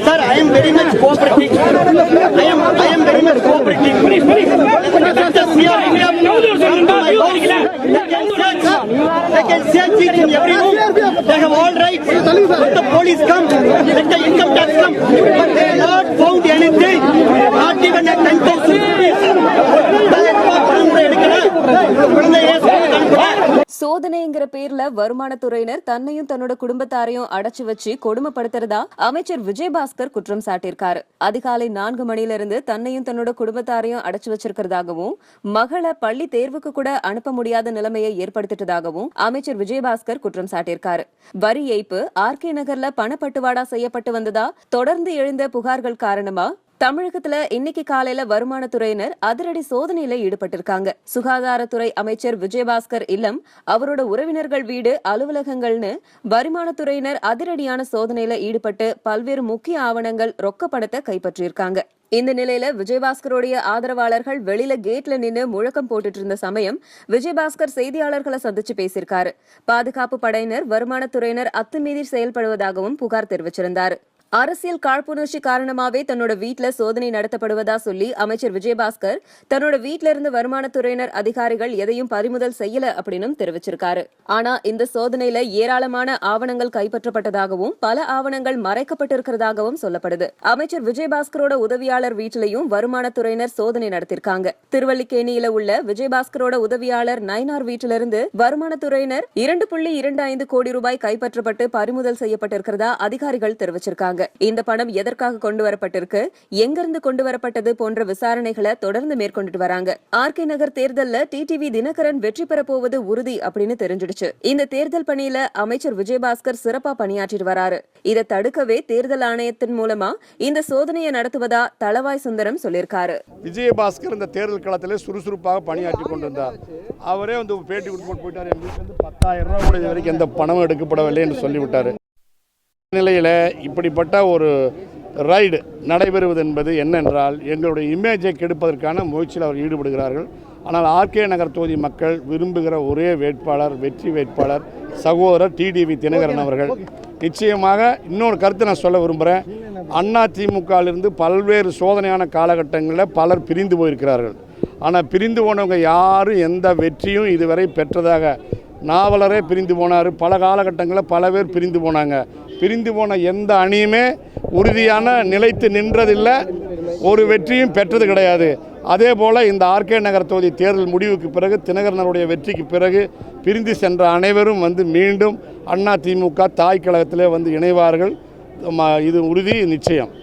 Sir, I am very much cooperating. I am very much cooperating. Let us hear India come to my house. They can search each and every room. They have all rights. Let the police come. Let the income tax come. But they have not found anything. Not even a 10,000 rupees. சோதனைங்கிற பேர்ல வருமானத்துறையினர் தன்னையும் தன்னோட குடும்பத்தாரையும் அடைச்சு வச்சு கொடுமைப்படுத்துறதா அமைச்சர் விஜயபாஸ்கர் குற்றம் சாட்டியிருக்காரு. அதிகாலை 4 மணியிலிருந்து தன்னையும் தன்னோட குடும்பத்தாரையும் அடைச்சு வச்சிருக்கிறதாகவும் மகளை பள்ளி தேர்வுக்கு கூட அனுப்ப முடியாத நிலைமையை ஏற்படுத்திட்டதாகவும் அமைச்சர் விஜயபாஸ்கர் குற்றம் சாட்டியிருக்காரு. வரி ஏய்ப்பு, ஆர்கே நகர்ல பணப்பட்டுவாடா செய்யப்பட்டு வந்ததா தொடர்ந்து எழுந்த புகார்கள் காரணமா தமிழகத்துல இன்னைக்கு காலையில வருமானத்துறையினர் அதிரடி சோதனையில ஈடுபட்டிருக்காங்க. சுகாதாரத்துறை அமைச்சர் விஜயபாஸ்கர் இல்லம், அவரோட உறவினர்கள் வீடு, அலுவலகங்கள்னு வருமானத்துறையினர் அதிரடியான சோதனையில ஈடுபட்டு பல்வேறு முக்கிய ஆவணங்கள், ரொக்க பணத்தை கைப்பற்றியிருக்காங்க. இந்த நிலையில விஜயபாஸ்கருடைய ஆதரவாளர்கள் வெளியில கேட்ல நின்னு முழக்கம் போட்டுட்டு இருந்த சமயம் விஜயபாஸ்கர் செய்தியாளர்களை சந்திச்சு பேசியிருக்காரு. பாதுகாப்பு படையினர் வருமானத்துறையினர் அத்துமீறி செயல்படுவதாகவும் புகார் தெரிவிச்சிருந்தாரு. அரசியல் காழ்ப்புணர்ச்சி காரணமாவே தன்னோட வீட்டுல சோதனை நடத்தப்படுவதா சொல்லி அமைச்சர் விஜயபாஸ்கர் தன்னோட வீட்டுல இருந்து வருமானத்துறையினர் அதிகாரிகள் எதையும் பறிமுதல் செய்யல அப்படின்னு தெரிவிச்சிருக்காரு. ஆனா இந்த சோதனையில ஏராளமான ஆவணங்கள் கைப்பற்றப்பட்டதாகவும் பல ஆவணங்கள் மறைக்கப்பட்டிருக்கிறதாகவும் சொல்லப்படுது. அமைச்சர் விஜயபாஸ்கரோட உதவியாளர் வீட்டிலையும் வருமானத்துறையினர் சோதனை நடத்திருக்காங்க. திருவல்லிக்கேணியில உள்ள விஜயபாஸ்கரோட உதவியாளர் நயினார் வீட்டிலிருந்து வருமானத்துறையினர் 2.25 கோடி ரூபாய் கைப்பற்றப்பட்டு பறிமுதல் செய்யப்பட்டிருக்கிறதா அதிகாரிகள் தெரிவிச்சிருக்காங்க. இந்த பணம் எதற்காக கொண்டு வரப்பட்டிருக்கு, எங்கிருந்து கொண்டு வரப்பட்டது போன்ற விசாரணைகளை தொடர்ந்து மேற்கொண்டுட்டு வராங்க. ஆர்கே நகர் தேர்தல்ல டிடிவி தினகரன் வெற்றி பெற போவது உறுதி அப்படின்னு தெரிஞ்சிடுச்சு. இந்த தேர்தல் பணியில அமைச்சர் விஜயபாஸ்கர் சிறப்பா பணியாற்றிட்டு வராரு. இதை தடுக்கவே தேர்தல் ஆணையத்தின் மூலமா இந்த சோதனையை நடத்துவதா தளவாய் சுந்தரம் சொல்லியிருக்காரு. விஜயபாஸ்கர் இந்த தேர்தல் களத்திலே சுறுசுறுப்பாக பணியாற்றி கொண்டிருந்தார். அவரே பேட்டி கொடுத்து போயிட்டார். என் வீட்டில் 10,000 ரூபாய் கூட இது வரைக்கும் எந்த பணமும் எடுக்கப்படவில்லை என்று சொல்லிவிட்டார். நிலையில் இப்படிப்பட்ட ஒரு ரைடு நடைபெறுவது என்பது என்னென்றால் எங்களுடைய இமேஜை கெடுப்பதற்கான முயற்சியில் அவர் ஈடுபடுகிறார்கள். ஆனால் ஆர்கே நகர் தொகுதி மக்கள் விரும்புகிற ஒரே வேட்பாளர், வெற்றி வேட்பாளர் சகோதரர் டிடிவி தினகரன் அவர்கள். நிச்சயமாக இன்னொரு கருத்தை நான் சொல்ல விரும்புகிறேன். அதிமுகவிலிருந்து பல்வேறு சோதனையான காலகட்டங்களில் பலர் பிரிந்து போயிருக்கிறார்கள். ஆனால் பிரிந்து போனவங்க யாரும் எந்த வெற்றியும் இதுவரை பெற்றதாக, நாவலரே பிரிந்து போனார், பல காலகட்டங்களில் பல பேர் பிரிந்து போனாங்க. பிரிந்து போன எந்த அணியுமே உறுதியான நிலைத்து நின்றதில்லை, ஒரு வெற்றியும் பெற்றது கிடையாது. அதே போல் இந்த ஆர்கே நகர் தொகுதி தேர்தல் முடிவுக்கு பிறகு, தினகரனுடைய வெற்றிக்கு பிறகு பிரிந்து சென்ற அனைவரும் மீண்டும் அதிமுக தாய் கழகத்திலே இணைவார்கள். இது உறுதி, நிச்சயம்.